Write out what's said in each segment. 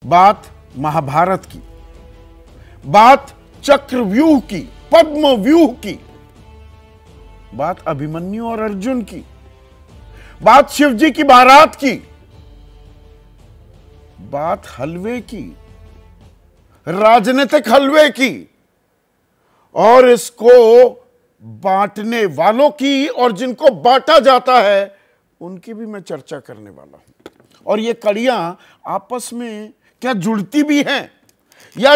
बात महाभारत की, बात चक्रव्यूह की, पद्म व्यूह की, बात अभिमन्यु और अर्जुन की, बात शिवजी की बारात की, बात हलवे की, राजनीतिक हलवे की, और इसको बांटने वालों की और जिनको बांटा जाता है उनकी भी मैं चर्चा करने वाला हूं। और ये कड़ियां आपस में क्या जुड़ती भी हैं या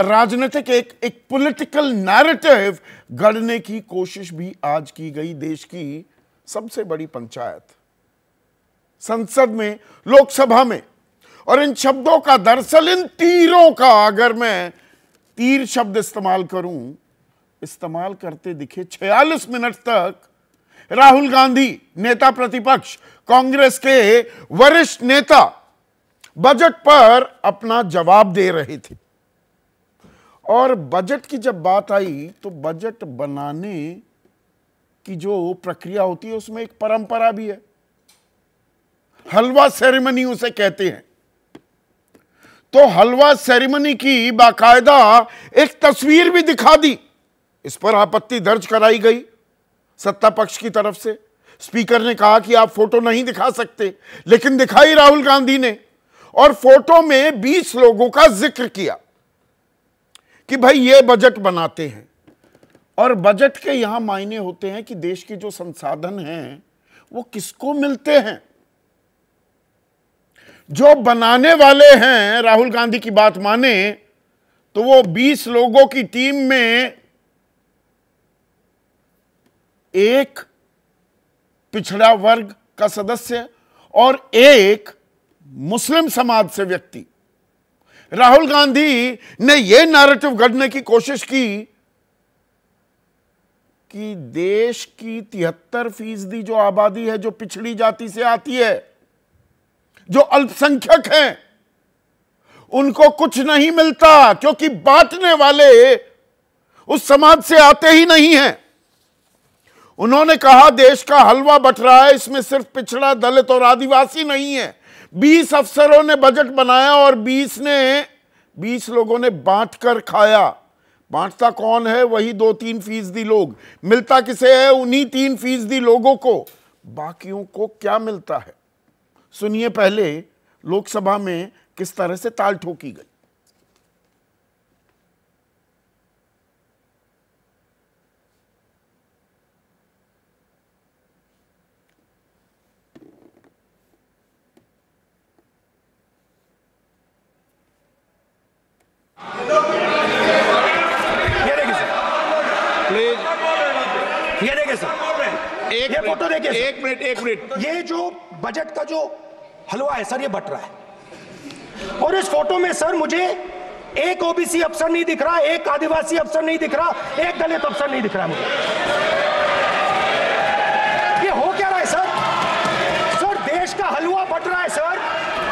राजनीतिक एक पॉलिटिकल नैरेटिव गढ़ने की कोशिश भी आज की गई। देश की सबसे बड़ी पंचायत संसद में, लोकसभा में, और इन शब्दों का, दरअसल इन तीरों का अगर मैं तीर शब्द इस्तेमाल करते दिखे 46 मिनट तक राहुल गांधी, नेता प्रतिपक्ष, कांग्रेस के वरिष्ठ नेता, बजट पर अपना जवाब दे रहे थे। और बजट की जब बात आई तो बजट बनाने की जो प्रक्रिया होती है उसमें एक परंपरा भी है, हलवा सेरेमनी उसे कहते हैं। तो हलवा सेरेमनी की बाकायदा एक तस्वीर भी दिखा दी, इस पर आपत्ति दर्ज कराई गई सत्ता पक्ष की तरफ से। स्पीकर ने कहा कि आप फोटो नहीं दिखा सकते, लेकिन दिखाई राहुल गांधी ने, और फोटो में 20 लोगों का जिक्र किया कि भाई ये बजट बनाते हैं। और बजट के यहां मायने होते हैं कि देश के जो संसाधन हैं वो किसको मिलते हैं। जो बनाने वाले हैं, राहुल गांधी की बात माने तो वो 20 लोगों की टीम में एक पिछड़ा वर्ग का सदस्य और एक मुस्लिम समाज से व्यक्ति। राहुल गांधी ने यह नैरेटिव गढ़ने की कोशिश की कि देश की 73% जो आबादी है जो पिछड़ी जाति से आती है, जो अल्पसंख्यक हैं, उनको कुछ नहीं मिलता, क्योंकि बांटने वाले उस समाज से आते ही नहीं हैं। उन्होंने कहा देश का हलवा बट रहा है, इसमें सिर्फ पिछड़ा, दलित और आदिवासी नहीं है। 20 अफसरों ने बजट बनाया और 20 लोगों ने बांट कर खाया। बांटता कौन है? वही 2-3% लोग। मिलता किसे है? उन्हीं 3% लोगों को। बाकियों को क्या मिलता है? सुनिए पहले लोकसभा में किस तरह से ताल ठोकी गई। ये देखिए सर, ये फोटो देखिए। एक मिनट। ये जो बजट का जो हलवा है सर, ये बट रहा है। और इस फोटो में सर मुझे एक ओबीसी अफसर नहीं दिख रहा, एक आदिवासी अफसर नहीं दिख रहा, एक दलित अफसर नहीं दिख रहा मुझे। ये हो क्या रहा है सर? सर देश का हलवा बट रहा है सर,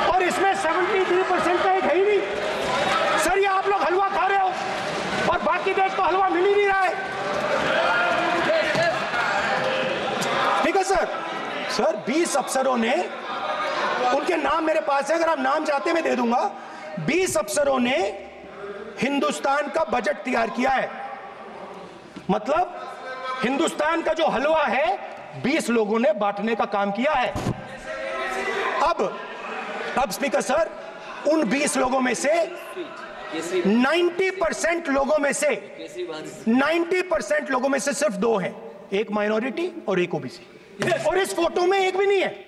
और इसमें 73% का एक है ही नहीं। सर ये आप लोग हलवा खा रहे हो और बाकी देश को हलवा मिल ही नहीं रहा है। ठीक है सर 20 अफसरों ने, उनके नाम मेरे पास है, अगर आप नाम चाहते मैं दे दूंगा। 20 अफसरों ने हिंदुस्तान का बजट तैयार किया है। मतलब हिंदुस्तान का जो हलवा है 20 लोगों ने बांटने का काम किया है। अब स्पीकर सर, उन 20 लोगों में से 90% लोगों में से सिर्फ 2 हैं, एक माइनॉरिटी और एक ओबीसी। और इस फोटो में एक भी नहीं है।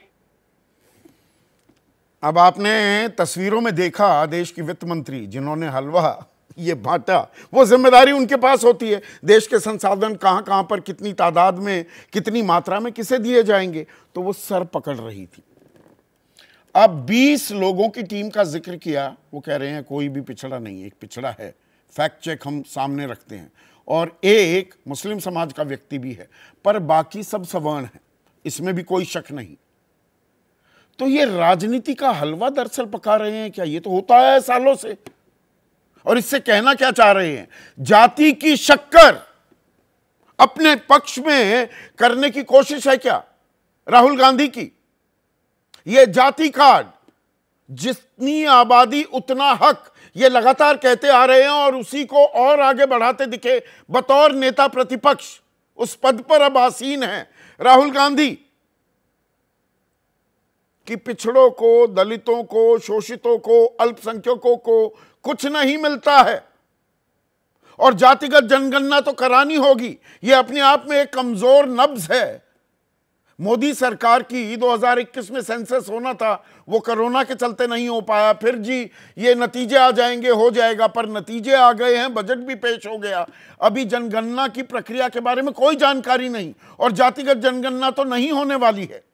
अब आपने तस्वीरों में देखा देश की वित्त मंत्री जिन्होंने हलवा ये बांटा, वो जिम्मेदारी उनके पास होती है। देश के संसाधन कहां पर, कितनी तादाद में, कितनी मात्रा में किसे दिए जाएंगे, तो वो सर पकड़ रही थी। अब 20 लोगों की टीम का जिक्र किया, वो कह रहे हैं कोई भी पिछड़ा नहीं, एक पिछड़ा है, फैक्ट चेक हम सामने रखते हैं, और एक मुस्लिम समाज का व्यक्ति भी है, पर बाकी सब सवर्ण है, इसमें भी कोई शक नहीं। तो ये राजनीति का हलवा दरअसल पका रहे हैं क्या? ये तो होता है सालों से। और इससे कहना क्या चाह रहे हैं? जाति की शक्कर अपने पक्ष में करने की कोशिश है क्या राहुल गांधी की? ये जाति कार्ड जितनी आबादी उतना हक, ये लगातार कहते आ रहे हैं और उसी को और आगे बढ़ाते दिखे बतौर नेता प्रतिपक्ष। उस पद पर अब आसीन है राहुल गांधी कि पिछड़ों को, दलितों को, शोषितों को, अल्पसंख्यकों को कुछ नहीं मिलता है और जातिगत जनगणना तो करानी होगी। यह अपने आप में एक कमजोर नब्ज है। मोदी सरकार की 2021 में सेंसस होना था, वो कोरोना के चलते नहीं हो पाया। फिर जी ये नतीजे आ जाएंगे, हो जाएगा, पर नतीजे आ गए हैं, बजट भी पेश हो गया। अभी जनगणना की प्रक्रिया के बारे में कोई जानकारी नहीं और जातिगत जनगणना तो नहीं होने वाली है।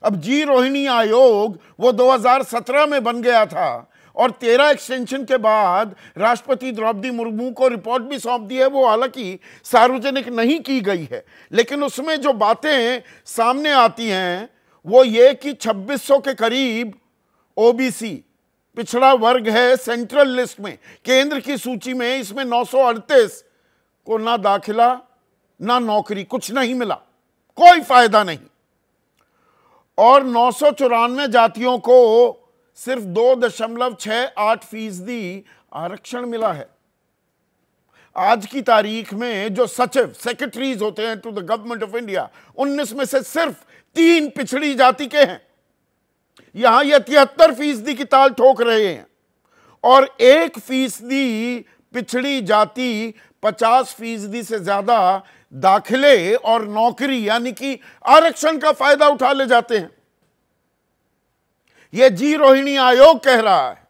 अब जी रोहिणी आयोग वो 2017 में बन गया था और 13 एक्सटेंशन के बाद राष्ट्रपति द्रौपदी मुर्मू को रिपोर्ट भी सौंप दी है। वो हालांकि सार्वजनिक नहीं की गई है, लेकिन उसमें जो बातें सामने आती हैं वो ये कि 2600 के करीब ओबीसी पिछड़ा वर्ग है सेंट्रल लिस्ट में, केंद्र की सूची में। इसमें 938 को ना दाखिला ना नौकरी, कुछ नहीं मिला, कोई फायदा नहीं। और 994 जातियों को सिर्फ 2.68% आरक्षण मिला है। आज की तारीख में जो सचिव, सेक्रेटरीज होते हैं to the government of India, 19 में से सिर्फ 3 पिछड़ी जाति के हैं। यहां ये 73% की ताल ठोक रहे हैं और 1% पिछड़ी जाति 50% से ज्यादा दाखिले और नौकरी यानी कि आरक्षण का फायदा उठा ले जाते हैं। यह जी रोहिणी आयोग कह रहा है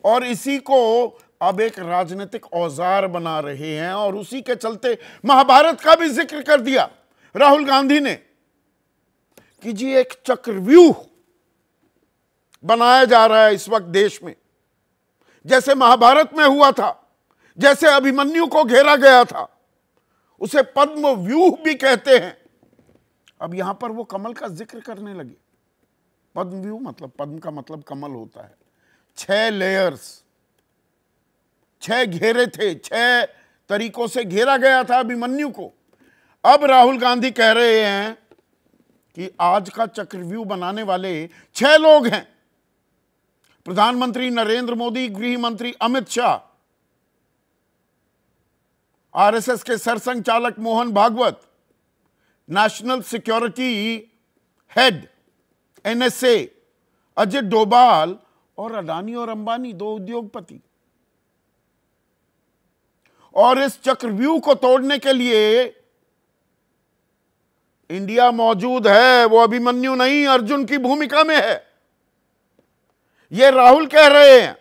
और इसी को अब एक राजनीतिक औजार बना रहे हैं और उसी के चलते महाभारत का भी जिक्र कर दिया राहुल गांधी ने कि जी एक चक्रव्यूह बनाया जा रहा है इस वक्त देश में, जैसे महाभारत में हुआ था, जैसे अभिमन्यु को घेरा गया था, उसे पद्म व्यूह भी कहते हैं। अब यहां पर वो कमल का जिक्र करने लगे। पद्म व्यूह मतलब, पद्म का मतलब कमल होता है। 6 लेयर्स, 6 घेरे थे, 6 तरीकों से घेरा गया था अभिमन्यु को। अब राहुल गांधी कह रहे हैं कि आज का चक्रव्यूह बनाने वाले 6 लोग हैं। प्रधानमंत्री नरेंद्र मोदी, गृह मंत्री अमित शाह, आरएसएस के सरसंघचालक Mohan Bhagwat, national security head NSA Ajit Doval और अडानी और अंबानी, 2 उद्योगपति। और इस चक्रव्यूह को तोड़ने के लिए इंडिया मौजूद है, वो अभिमन्यु नहीं अर्जुन की भूमिका में है, ये राहुल कह रहे हैं।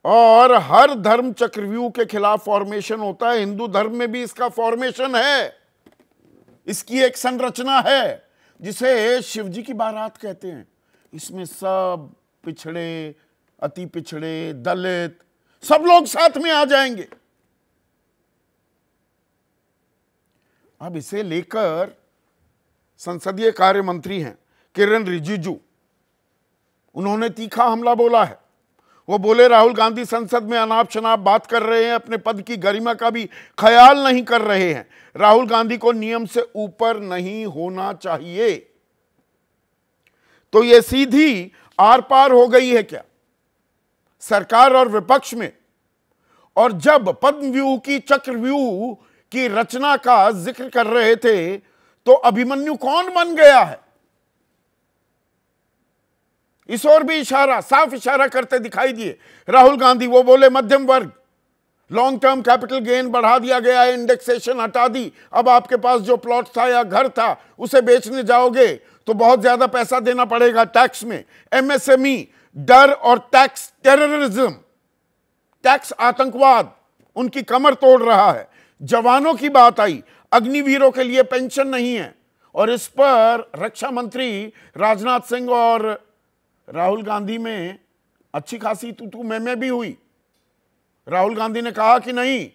और हर धर्म चक्रव्यूह के खिलाफ फॉर्मेशन होता है, हिंदू धर्म में भी इसका फॉर्मेशन है, इसकी एक संरचना है जिसे शिवजी की बारात कहते हैं। इसमें सब पिछड़े, अति पिछड़े, दलित, सब लोग साथ में आ जाएंगे। अब इसे लेकर संसदीय कार्य मंत्री हैं किरण रिजिजू, उन्होंने तीखा हमला बोला है। वो बोले राहुल गांधी संसद में अनाप शनाप बात कर रहे हैं, अपने पद की गरिमा का भी ख्याल नहीं कर रहे हैं। राहुल गांधी को नियम से ऊपर नहीं होना चाहिए। तो ये सीधी आर पार हो गई है क्या सरकार और विपक्ष में? और जब पद्मव्यूह की, चक्रव्यूह की रचना का जिक्र कर रहे थे तो अभिमन्यु कौन बन गया है, इस ओर भी इशारा, साफ इशारा करते दिखाई दिए राहुल गांधी। वो बोले मध्यम वर्ग, लॉन्ग टर्म कैपिटल गेन बढ़ा दिया गया है, इंडेक्सेशन हटा दी, अब आपके पास जो प्लॉट था या घर था उसे बेचने जाओगे तो बहुत ज्यादा पैसा देना पड़ेगा टैक्स में। एमएसएमई, डर और टैक्स टेररिज्म, टैक्स आतंकवाद उनकी कमर तोड़ रहा है। जवानों की बात आई, अग्निवीरों के लिए पेंशन नहीं है और इस पर रक्षा मंत्री राजनाथ सिंह और राहुल गांधी में अच्छी खासी तू मैं भी हुई। राहुल गांधी ने कहा कि नहीं,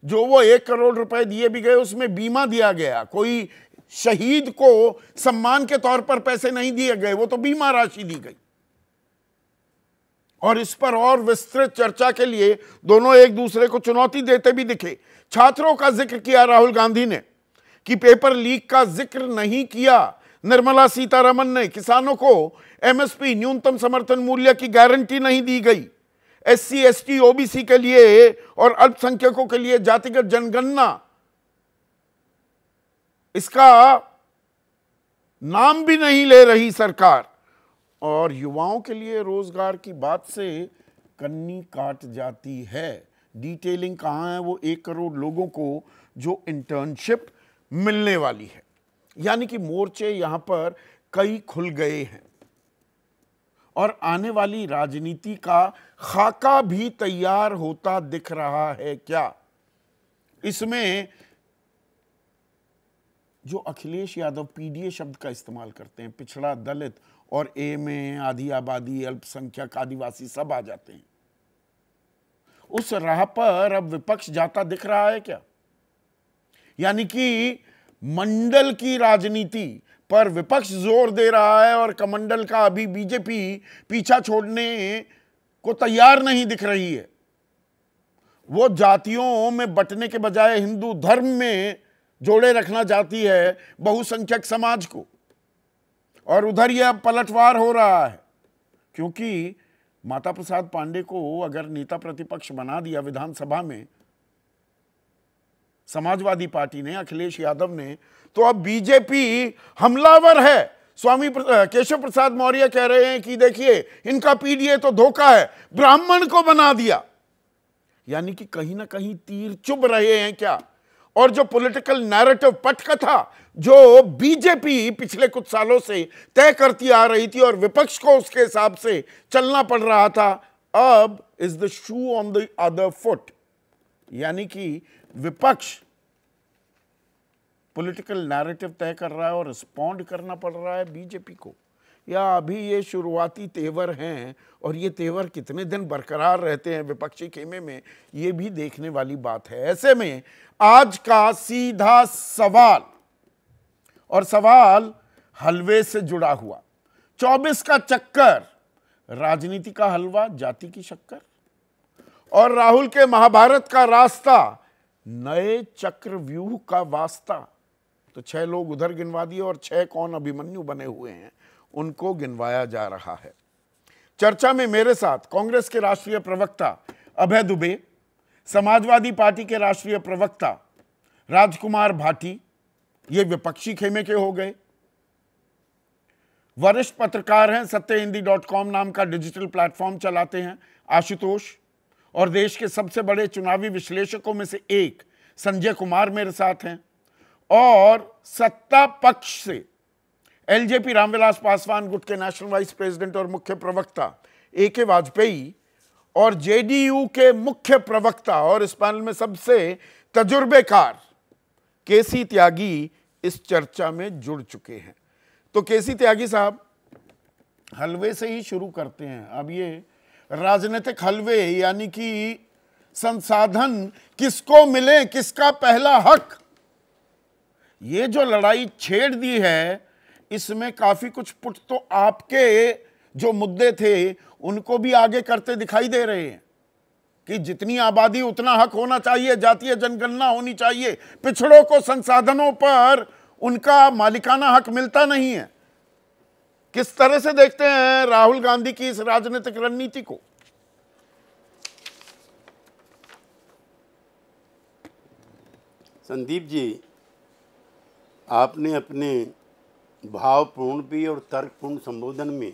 जो वो 1 करोड़ रुपए दिए भी गए उसमें बीमा दिया गया, कोई शहीद को सम्मान के तौर पर पैसे नहीं दिए गए, वो तो बीमा राशि दी गई। और इस पर और विस्तृत चर्चा के लिए दोनों एक दूसरे को चुनौती देते भी दिखे। छात्रों का जिक्र किया राहुल गांधी ने कि पेपर लीक का जिक्र नहीं किया, निर्मला सीतारमण ने किसानों को एमएसपी न्यूनतम समर्थन मूल्य की गारंटी नहीं दी गई। एससी, एसटी, ओबीसी के लिए और अल्पसंख्यकों के लिए जातिगत जनगणना, इसका नाम भी नहीं ले रही सरकार। और युवाओं के लिए रोजगार की बात से कन्नी काट जाती है। डिटेलिंग कहां है? वो 1 करोड़ लोगों को जो इंटर्नशिप मिलने वाली है। यानी कि मोर्चे यहां पर कई खुल गए हैं और आने वाली राजनीति का खाका भी तैयार होता दिख रहा है क्या? इसमें जो अखिलेश यादव पीडीए शब्द का इस्तेमाल करते हैं, पिछड़ा, दलित और ए में आधी आबादी, अल्पसंख्यक, आदिवासी सब आ जाते हैं। उस राह पर अब विपक्ष जाता दिख रहा है क्या? यानी कि मंडल की राजनीति पर विपक्ष जोर दे रहा है और कमंडल का अभी बीजेपी पीछा छोड़ने को तैयार नहीं दिख रही है। वो जातियों में बंटने के बजाय हिंदू धर्म में जोड़े रखना चाहती है बहुसंख्यक समाज को, और उधर यह पलटवार हो रहा है। क्योंकि माता प्रसाद पांडे को अगर नेता प्रतिपक्ष बना दिया विधानसभा में समाजवादी पार्टी ने, अखिलेश यादव ने, तो अब बीजेपी हमलावर है। स्वामी केशव प्रसाद मौर्य कह रहे हैं कि देखिए इनका पीडीए तो धोखा है, ब्राह्मण को बना दिया। यानी कि कहीं ना कहीं तीर चुभ रहे हैं क्या? और जो पॉलिटिकल नैरेटिव, पटकथा जो बीजेपी पिछले कुछ सालों से तय करती आ रही थी और विपक्ष को उसके हिसाब से चलना पड़ रहा था, अब is the shoe on the other foot. यानी कि विपक्ष पॉलिटिकल नैरेटिव तय कर रहा है और रिस्पॉन्ड करना पड़ रहा है बीजेपी को। या अभी ये शुरुआती तेवर हैं और ये तेवर कितने दिन बरकरार रहते हैं विपक्षी खेमे में, ये भी देखने वाली बात है। ऐसे में आज का सीधा सवाल, और सवाल हलवे से जुड़ा हुआ, 24 का चक्कर, राजनीति का हलवा, जाति की शक्कर, और राहुल के महाभारत का रास्ता, नए चक्रव्यूह का वास्ता। तो 6 लोग उधर गिनवा दिए और 6 कौन अभिमन्यु बने हुए हैं उनको गिनवाया जा रहा है। चर्चा में मेरे साथ कांग्रेस के राष्ट्रीय प्रवक्ता अभय दुबे, समाजवादी पार्टी के राष्ट्रीय प्रवक्ता राजकुमार भाटी, ये विपक्षी खेमे के हो गए। वरिष्ठ पत्रकार हैं, सत्यहिंदी.com नाम का डिजिटल प्लेटफॉर्म चलाते हैं, आशुतोष, और देश के सबसे बड़े चुनावी विश्लेषकों में से एक संजय कुमार मेरे साथ हैं। और सत्ता पक्ष से एलजेपी रामविलास पासवान, गुट के नेशनल वाइस प्रेसिडेंट और मुख्य प्रवक्ता AK वाजपेयी, और जेडीयू के मुख्य प्रवक्ता और इस पैनल में सबसे तजुर्बेकार केसी त्यागी इस चर्चा में जुड़ चुके हैं। तो केसी त्यागी साहब, हलवे से ही शुरू करते हैं। अब ये राजनीतिक हलवे, यानी कि संसाधन किसको मिले, किसका पहला हक, ये जो लड़ाई छेड़ दी है, इसमें काफी कुछ पुट तो आपके जो मुद्दे थे उनको भी आगे करते दिखाई दे रहे हैं कि जितनी आबादी उतना हक होना चाहिए, जातीय जनगणना होनी चाहिए, पिछड़ों को संसाधनों पर उनका मालिकाना हक मिलता नहीं है। किस तरह से देखते हैं राहुल गांधी की इस राजनीतिक रणनीति को? संदीप जी, आपने अपने भावपूर्ण भी और तर्कपूर्ण संबोधन में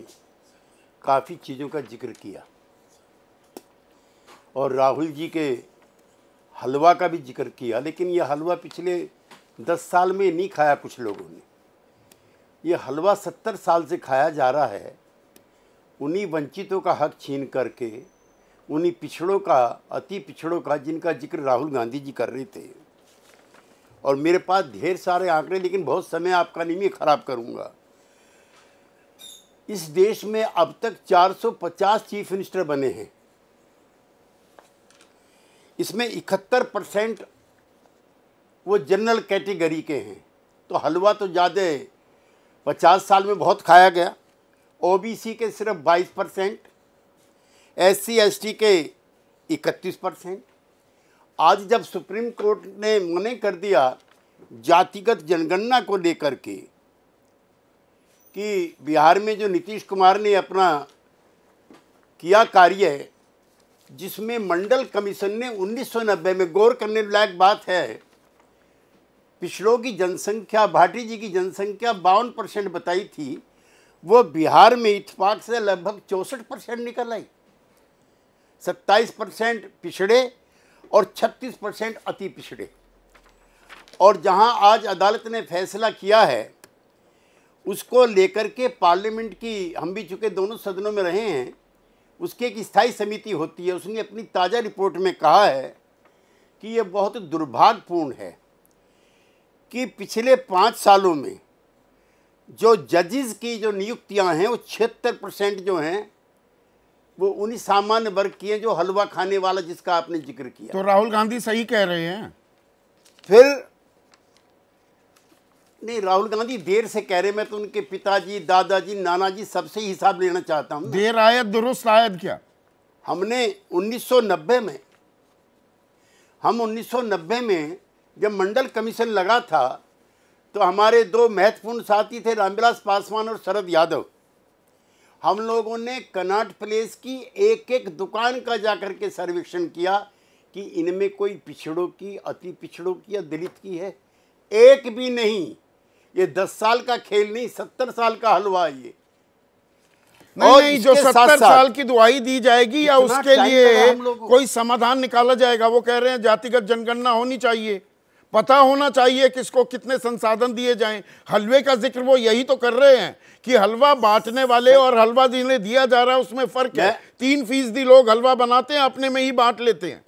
काफ़ी चीज़ों का जिक्र किया और राहुल जी के हलवा का भी जिक्र किया। लेकिन यह हलवा पिछले 10 साल में नहीं खाया कुछ लोगों ने, यह हलवा 70 साल से खाया जा रहा है। उन्हीं वंचितों का हक छीन करके, उन्हीं पिछड़ों का, अति पिछड़ों का, जिनका जिक्र राहुल गांधी जी कर रहे थे। और मेरे पास ढेर सारे आंकड़े, लेकिन बहुत समय आपका नहीं मैं ख़राब करूंगा। इस देश में अब तक 450 चीफ मिनिस्टर बने हैं, इसमें 71% वो जनरल कैटेगरी के हैं। तो हलवा तो ज़्यादा 50 साल में बहुत खाया गया। ओबीसी के सिर्फ 22%, SC ST के 31%। आज जब सुप्रीम कोर्ट ने मना कर दिया जातिगत जनगणना को लेकर के, कि बिहार में जो नीतीश कुमार ने अपना किया कार्य, जिसमें मंडल कमीशन ने 1990 में, गौर करने लायक बात है, पिछड़ों की जनसंख्या, भाटी जी की जनसंख्या 52% बताई थी, वो बिहार में इत्तेफाक से लगभग 64% निकल आई। 27% पिछड़े और 36% अति पिछड़े। और जहां आज अदालत ने फैसला किया है, उसको लेकर के पार्लियामेंट की, हम भी चूँकि दोनों सदनों में रहे हैं, उसकी एक स्थायी समिति होती है, उसने अपनी ताज़ा रिपोर्ट में कहा है कि ये बहुत दुर्भाग्यपूर्ण है कि पिछले 5 सालों में जो जजेस की जो नियुक्तियां हैं, वो 76% जो हैं वो उन्हीं सामान्य वर्ग की हैं जो हलवा खाने वाला, जिसका आपने जिक्र किया। तो राहुल गांधी सही कह रहे हैं। फिर नहीं, राहुल गांधी देर से कह रहे, मैं तो उनके पिताजी, दादाजी, नानाजी सबसे हिसाब लेना चाहता हूँ। देर आयत दुरुस्त आयत क्या? हमने 1990 में जब मंडल कमीशन लगा था, तो हमारे 2 महत्वपूर्ण साथी थे, रामविलास पासवान और शरद यादव। हम लोगों ने कनॉट प्लेस की एक एक दुकान का जाकर के सर्वेक्षण किया कि इनमें कोई पिछड़ों की, अति पिछड़ों की या दलित की है। एक भी नहीं। ये 10 साल का खेल नहीं, 70 साल का हलवा है ये। नहीं, जो 70 साल की दुआई दी जाएगी या उसके लिए कोई समाधान निकाला जाएगा? वो कह रहे हैं जातिगत जनगणना होनी चाहिए, पता होना चाहिए किसको कितने संसाधन दिए जाएं। हलवे का जिक्र वो यही तो कर रहे हैं कि हलवा बांटने वाले और हलवा जिन्हें दिया जा रहा है उसमें फर्क है। 3% लोग हलवा बनाते हैं, अपने में ही बांट लेते हैं।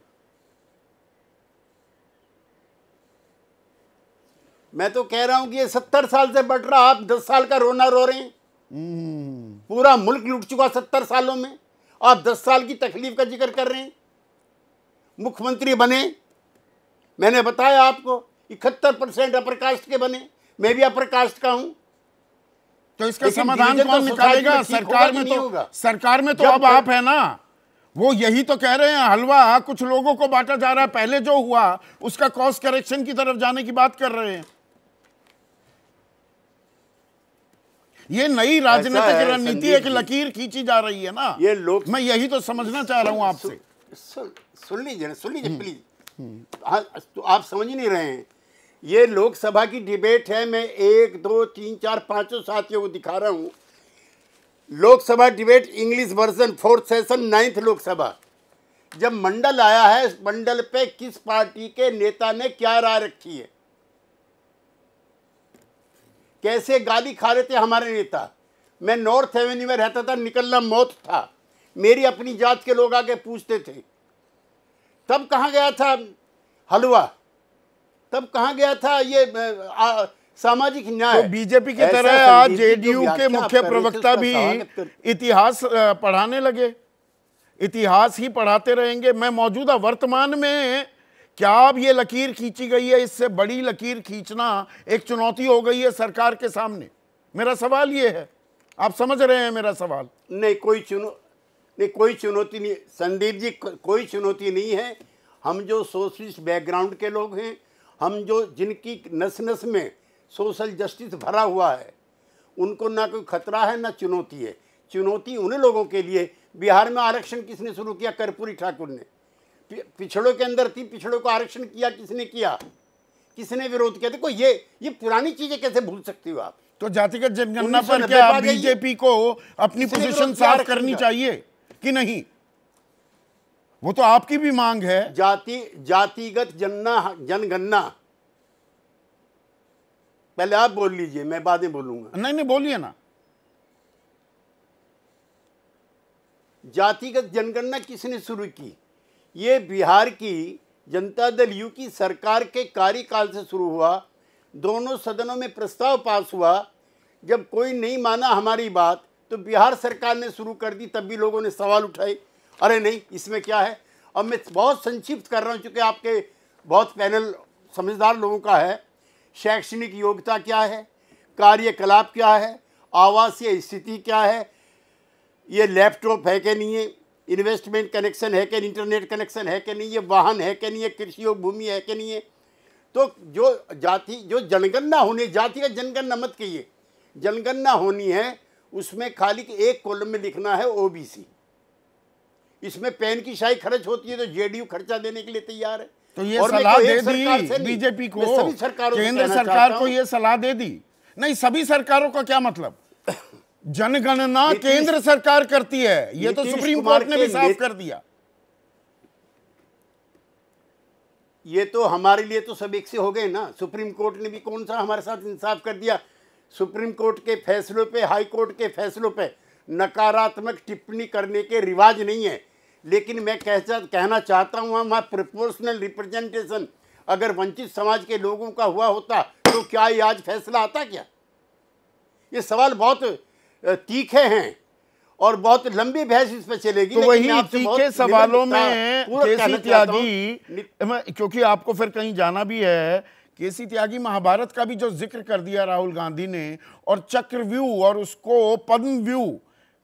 मैं तो कह रहा हूं कि ये 70 साल से बढ़ रहा, आप 10 साल का रोना रो रहे हैं। पूरा मुल्क लूट चुका 70 सालों में, आप 10 साल की तकलीफ का जिक्र कर रहे हैं। मुख्यमंत्री बने, मैंने बताया आपको 71% अपर कास्ट के बने, मैं भी अपर कास्ट का हूं। तो इसका समाधान कौन निकालेगा? सरकार में तो अब आप है ना। वो यही तो कह रहे हैं, हलवा कुछ लोगों को बांटा जा रहा है, पहले जो हुआ उसका कॉस्ट करेक्शन की तरफ जाने की बात कर रहे हैं। ये नई राजनीतिक रणनीति एक लकीर खींची जा रही है ना। ये लोग, मैं यही तो समझना चाह रहा हूं आपसे। सुन लीजिए प्लीज। तो आप समझ नहीं रहे हैं। ये लोकसभा की डिबेट है। मैं 1 2 3 4 5 साथियों को दिखा रहा हूं। Lok Sabha debate English version 4th session 9th Lok Sabha. जब मंडल आया है, इस मंडल पे किस पार्टी के नेता ने क्या राय रखी है, कैसे गाली खा रहे थे हमारे नेता। मैं नॉर्थ एवेन्यू में रहता था, निकलना मौत था। मेरी अपनी जात के लोग आके पूछते थे, तब कहाँ गया था हलवा, तब कहाँ गया था ये सामाजिक न्याय। तो बीजेपी की तरह आज जेडीयू के मुख्य प्रवक्ता भी इतिहास पढ़ाने लगे, इतिहास ही पढ़ाते रहेंगे। मैं मौजूदा वर्तमान में क्या अब ये लकीर खींची गई है, इससे बड़ी लकीर खींचना एक चुनौती हो गई है सरकार के सामने? मेरा सवाल ये है, आप समझ रहे हैं मेरा सवाल? नहीं, कोई चुनौती नहीं संदीप जी, कोई चुनौती नहीं है। हम जो सोशलिस्ट बैकग्राउंड के लोग हैं, हम जो जिनकी नस नस में सोशल जस्टिस भरा हुआ है, उनको ना कोई खतरा है ना चुनौती है। चुनौती उन लोगों के लिए, बिहार में आरक्षण किसने शुरू किया? कर्पूरी ठाकुर ने। पिछड़ों के अंदर थी, पिछड़ों को आरक्षण किया किसने किया? किसने विरोध किया? देखो ये पुरानी चीजें कैसे भूल सकती हो आप? तो जातिगत जनगणना पर क्या बीजेपी को अपनी पोजीशन साफ करनी चाहिए कि नहीं? वो तो आपकी भी मांग है। जातिगत जनगणना पहले आप बोल लीजिए, मैं बाद में बोलूंगा। नहीं बोलिए ना। जातिगत जनगणना किसने शुरू की? ये बिहार की जनता दल यू की सरकार के कार्यकाल से शुरू हुआ। दोनों सदनों में प्रस्ताव पास हुआ। जब कोई नहीं माना हमारी बात, तो बिहार सरकार ने शुरू कर दी। तब भी लोगों ने सवाल उठाए, अरे नहीं इसमें क्या है। अब मैं बहुत संक्षिप्त कर रहा हूँ, चूँकि आपके बहुत पैनल समझदार लोगों का है। शैक्षणिक योग्यता क्या है, कार्यकलाप क्या है, आवासीय स्थिति क्या है, ये लैपटॉप है कि नहीं है, इन्वेस्टमेंट कनेक्शन है कि इंटरनेट कनेक्शन है कि नहीं, ये वाहन है कि नहीं है, कृषि और भूमि है कि नहीं है। तो जो जनगणना होनी, जाति का जनगणना मत कहिए, जनगणना होनी है, उसमें खाली एक कॉलम में लिखना है ओबीसी। इसमें पेन की शाही खर्च होती है तो जेडीयू खर्चा देने के लिए तैयार है। तो ये सलाह दे दी बीजेपी को, केंद्र सरकार को ये सलाह दे दी। नहीं, सभी सरकारों का क्या मतलब? जनगणना केंद्र सरकार करती है, ये तो सुप्रीम कोर्ट ने भी साफ कर दिया। ये तो हमारे लिए तो सब एक से हो गए ना। सुप्रीम कोर्ट ने भी कौन सा हमारे साथ इंसाफ कर दिया। सुप्रीम कोर्ट के फैसलों पे, हाई कोर्ट के फैसलों पे नकारात्मक टिप्पणी करने के रिवाज नहीं है, लेकिन मैं कहना चाहता हूँ वहाँ प्रोपोर्शनल रिप्रेजेंटेशन अगर वंचित समाज के लोगों का हुआ होता तो क्या ये आज फैसला आता क्या? ये सवाल बहुत तीखे हैं और बहुत लंबी बहस इस पर चलेगी। तो वही तीखे सवालों में केसी त्यागी, क्योंकि आपको फिर कहीं जाना भी है, केसी त्यागी महाभारत का भी जो जिक्र कर दिया राहुल गांधी ने, और चक्रव्यूह और उसको पद्मव्यूह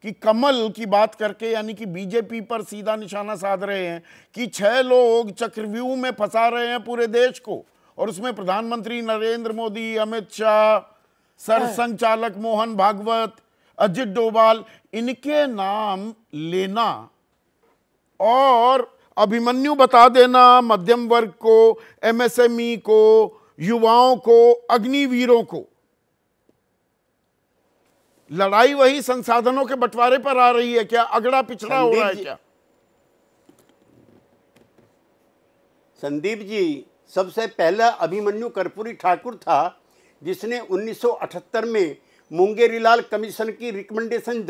कि कमल की बात करके, यानी कि बीजेपी पर सीधा निशाना साध रहे हैं कि 6 लोग चक्रव्यूह में फंसा रहे हैं पूरे देश को, और उसमें प्रधानमंत्री नरेंद्र मोदी, अमित शाह, सरसंघचालक मोहन भागवत, अजित डोभाल, इनके नाम लेना और अभिमन्यु बता देना मध्यम वर्ग को, एमएसएमई को, युवाओं को, अग्निवीरों को। लड़ाई वही संसाधनों के बंटवारे पर आ रही है क्या? अगड़ा पिछड़ा हो रहा है क्या? संदीप जी, सबसे पहला अभिमन्यु कर्पूरी ठाकुर था जिसने 1978 में मुंगेरीलाल कमीशन की रिकमेंडेशन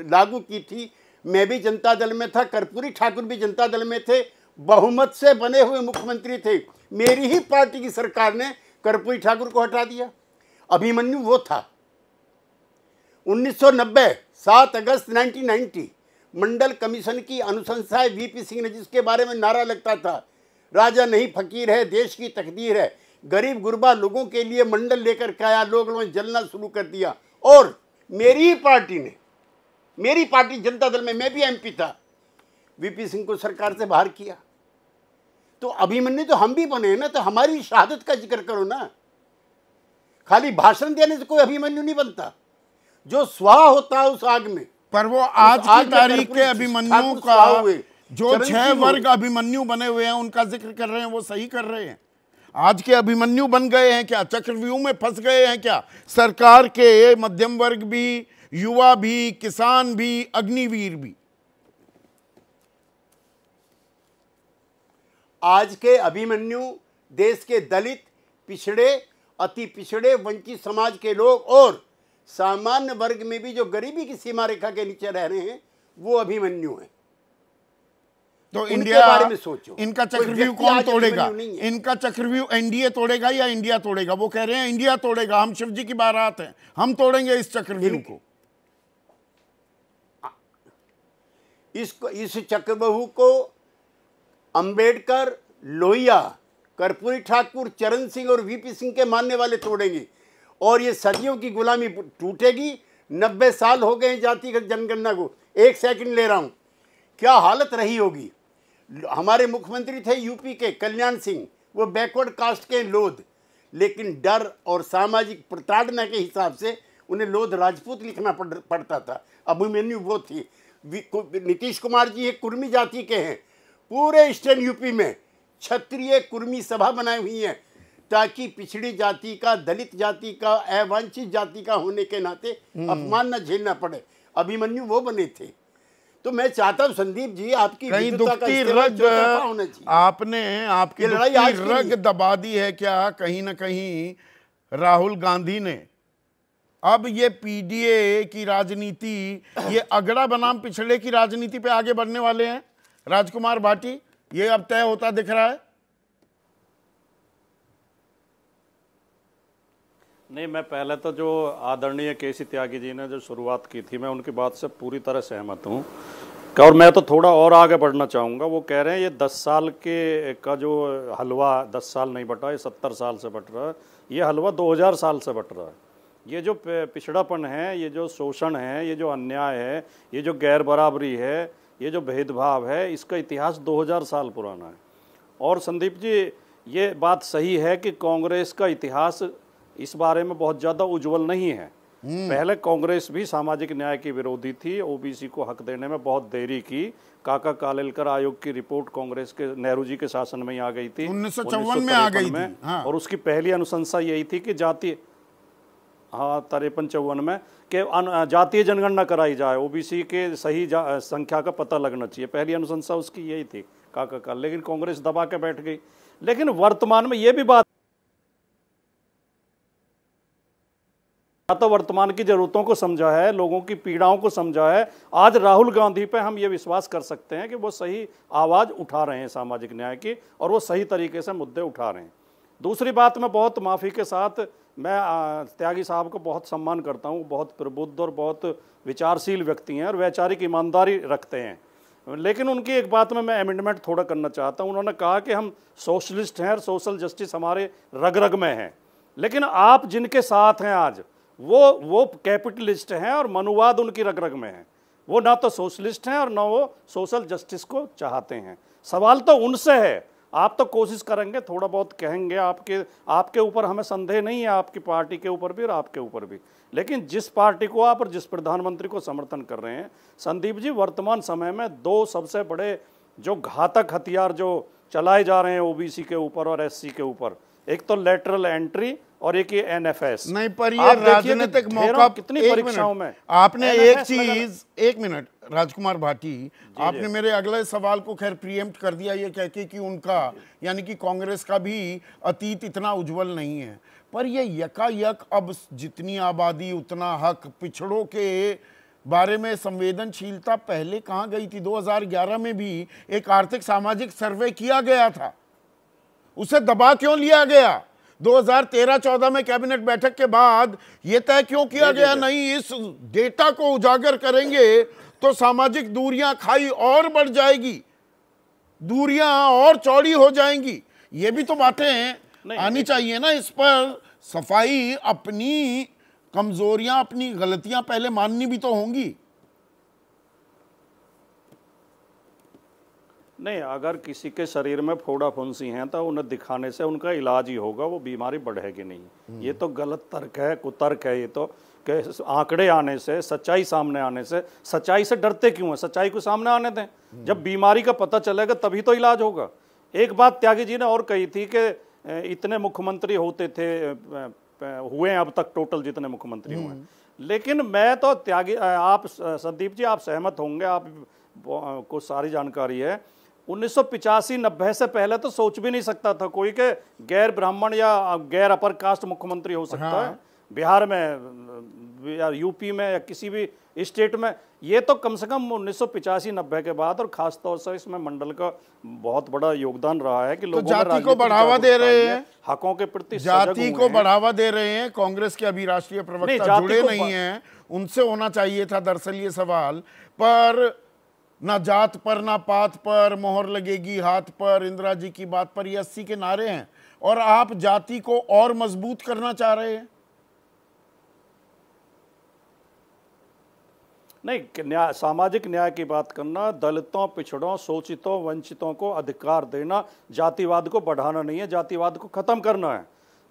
लागू की थी। मैं भी जनता दल में था, कर्पूरी ठाकुर भी जनता दल में थे, बहुमत से बने हुए मुख्यमंत्री थे। मेरी ही पार्टी की सरकार ने कर्पूरी ठाकुर को हटा दिया। अभिमन्यु वो था। 1990 7 अगस्त 1990 मंडल कमीशन की अनुशंसाएं वीपी सिंह ने जिसके बारे में नारा लगता था, राजा नहीं फकीर है, देश की तकदीर है, गरीब गुरबा लोगों के लिए मंडल लेकर के आया, लोगों ने जलना शुरू कर दिया। और मेरी पार्टी ने, मेरी पार्टी जनता दल में, मैं भी एमपी था, वीपी सिंह को सरकार से बाहर किया। तो अभिमन्यु तो हम भी बने हैं ना, तो हमारी शहादत का जिक्र करो ना। खाली भाषण देने से कोई अभिमन्यु नहीं बनता। जो स्वाहा होता है उस आग में, पर वो आज की तारीख के अभिमन्यु का, जो 6 वर्ग अभिमन्यु बने हुए हैं उनका जिक्र कर रहे हैं, वो सही कर रहे हैं। आज के अभिमन्यु बन गए हैं क्या? चक्रव्यूह में फंस गए हैं क्या? सरकार के मध्यम वर्ग भी, युवा भी, किसान भी, अग्निवीर भी। आज के अभिमन्यु देश के दलित, पिछड़े, अति पिछड़े, वंचित समाज के लोग और सामान्य वर्ग में भी जो गरीबी की सीमा रेखा के नीचे रह रहे हैं, वो अभिमन्यु हैं। तो इंडिया बारे में सोचो, इनका चक्रव्यूह कौन तोड़ेगा? इनका चक्रव्यूह एनडीए तोड़ेगा या इंडिया तोड़ेगा? वो कह रहे हैं इंडिया तोड़ेगा, हम शिव जी की बारात हैं, हम तोड़ेंगे इस चक्रव्यूह को। इस चक्रव्यूह को अंबेडकर, लोहिया, कर्पूरी ठाकुर, चरण सिंह और वीपी सिंह के मानने वाले तोड़ेंगे, और ये सदियों की गुलामी टूटेगी। 90 साल हो गए जातिगत जनगणना को। 1 सेकंड ले रहा हूं, क्या हालत रही होगी। हमारे मुख्यमंत्री थे यूपी के कल्याण सिंह, वो बैकवर्ड कास्ट के लोध, लेकिन डर और सामाजिक प्रताड़ना के हिसाब से उन्हें लोध राजपूत लिखना पड़ता था। अभिमन्यु वो थी। नीतीश कुमार जी एक कुर्मी जाति के हैं। पूरे ईस्टर्न यूपी में क्षत्रिय कुर्मी सभा बनाई हुई है ताकि पिछड़ी जाति का, दलित जाति का, अवांछित जाति का होने के नाते अपमान न झेलना पड़े। अभिमन्यु वो बने थे। तो मैं चाहता हूं संदीप जी, आपकी कहीं दुखती रग आपने आपकी रग दबा दी है क्या कहीं ना कहीं राहुल गांधी ने? अब ये पीडीए की राजनीति, ये अगड़ा बनाम पिछड़े की राजनीति पे आगे बढ़ने वाले हैं राजकुमार भाटी, ये अब तय होता दिख रहा है? नहीं, मैं पहले तो जो आदरणीय केसी त्यागी जी ने जो शुरुआत की थी, मैं उनकी बात से पूरी तरह सहमत हूँ। और मैं तो थोड़ा और आगे बढ़ना चाहूँगा। वो कह रहे हैं ये 10 साल के का जो हलवा 10 साल नहीं बटा, ये 70 साल से बट रहा है। ये हलवा 2000 साल से बट रहा है। ये जो पिछड़ापन है, ये जो शोषण है, ये जो अन्याय है, ये जो गैर बराबरी है, ये जो भेदभाव है, इसका इतिहास 2000 साल पुराना है। और संदीप जी, ये बात सही है कि कांग्रेस का इतिहास इस बारे में बहुत ज़्यादा उज्जवल नहीं है। पहले कांग्रेस भी सामाजिक न्याय की विरोधी थी, ओबीसी को हक देने में बहुत देरी की। काका कालेलकर आयोग की रिपोर्ट कांग्रेस के नेहरू जी के शासन में ही आ गई थी, 1954 में आ गई थी। हाँ। और उसकी पहली अनुशंसा यही थी कि जातीय 53-54 में कि जातीय जनगणना कराई जाए, ओबीसी के सही संख्या का पता लगना चाहिए। पहली अनुशंसा उसकी यही थी काका का, लेकिन कांग्रेस दबा के बैठ गई। लेकिन वर्तमान में ये भी बात, तो वर्तमान की जरूरतों को समझा है, लोगों की पीड़ाओं को समझा है। आज राहुल गांधी पे हम ये विश्वास कर सकते हैं कि वो सही आवाज उठा रहे हैं सामाजिक न्याय की, और वो सही तरीके से मुद्दे उठा रहे हैं। दूसरी बात, मैं बहुत माफ़ी के साथ मैं त्यागी साहब को बहुत सम्मान करता हूँ, बहुत प्रबुद्ध और बहुत विचारशील व्यक्ति हैं और वैचारिक ईमानदारी रखते हैं। लेकिन उनकी एक बात में मैं अमेंडमेंट थोड़ा करना चाहता हूँ। उन्होंने कहा कि हम सोशलिस्ट हैं और सोशल जस्टिस हमारे रग रग में है, लेकिन आप जिनके साथ हैं आज वो कैपिटलिस्ट हैं और मनुवाद उनकी रग रग में है। वो ना तो सोशलिस्ट हैं और ना वो सोशल जस्टिस को चाहते हैं। सवाल तो उनसे है। आप तो कोशिश करेंगे, थोड़ा बहुत कहेंगे, आपके ऊपर हमें संदेह नहीं है, आपकी पार्टी के ऊपर भी और आपके ऊपर भी। लेकिन जिस पार्टी को आप और जिस प्रधानमंत्री को समर्थन कर रहे हैं संदीप जी, वर्तमान समय में दो सबसे बड़े जो घातक हथियार जो चलाए जा रहे हैं ओबीसी के ऊपर और एससी के ऊपर, एक तो लेटरल एंट्री और एक ये एनएफएस। नहीं, पर ये राजनीतिक मौका कितनी परीक्षाओं में आपने एक चीज, एक मिनट राजकुमार भाटी, आपने मेरे अगले सवाल को खैर प्रीएम्प्ट कर दिया ये कह के कि उनका यानी कि कांग्रेस का भी अतीत इतना उज्जवल नहीं है। पर ये यकायक अब जितनी आबादी उतना हक, पिछड़ों के बारे में संवेदनशीलता पहले कहाँ गई थी? 2011 में भी एक आर्थिक सामाजिक सर्वे किया गया था, उसे दबा क्यों लिया गया? 2013-14 में कैबिनेट बैठक के बाद यह तय क्यों किया गया नहीं इस डेटा को उजागर करेंगे तो सामाजिक दूरियां खाई और बढ़ जाएगी, दूरियां और चौड़ी हो जाएंगी? ये भी तो बातें आनी चाहिए ना। इस पर सफाई, अपनी कमजोरियां, अपनी गलतियां पहले माननी भी तो होंगी। नहीं, अगर किसी के शरीर में फोड़ा फुंसी हैं तो उन्हें दिखाने से उनका इलाज ही होगा, वो बीमारी बढ़ेगी नहीं। ये तो गलत तर्क है, कुतर्क है। ये तो कि आंकड़े आने से, सच्चाई सामने आने से, सच्चाई से डरते क्यों हैं? सच्चाई को सामने आने दें। जब बीमारी का पता चलेगा तभी तो इलाज होगा। एक बात त्यागी जी ने और कही थी कि इतने मुख्यमंत्री होते थे, हुए अब तक टोटल जितने मुख्यमंत्री हुए हैं। लेकिन मैं तो त्यागी, आप संदीप जी आप सहमत होंगे, आप को सारी जानकारी है, 1985-90 से पहले तो सोच भी नहीं सकता था कोई के गैर ब्राह्मण या गैर अपर कास्ट मुख्यमंत्री हो सकता है बिहार में या यूपी में या किसी भी स्टेट में। ये तो कम से कम 1985-90 के बाद, और खासतौर से इसमें मंडल का बहुत बड़ा योगदान रहा है कि लोगों तो जाति को बढ़ावा दे रहे हैं, हकों के प्रति जाति को बढ़ावा दे रहे हैं। कांग्रेस के अभी राष्ट्रीय प्रवक्ता जुड़े नहीं हैं, उनसे होना चाहिए था दरअसल ये सवाल। पर ना जात पर ना पात पर मोहर लगेगी हाथ पर, इंदिरा जी की बात पर ये 80 के नारे हैं, और आप जाति को और मजबूत करना चाह रहे हैं। नहीं, सामाजिक न्याय की बात करना, दलितों, पिछड़ों, शोषितों, वंचितों को अधिकार देना, जातिवाद को बढ़ाना नहीं है, जातिवाद को खत्म करना है।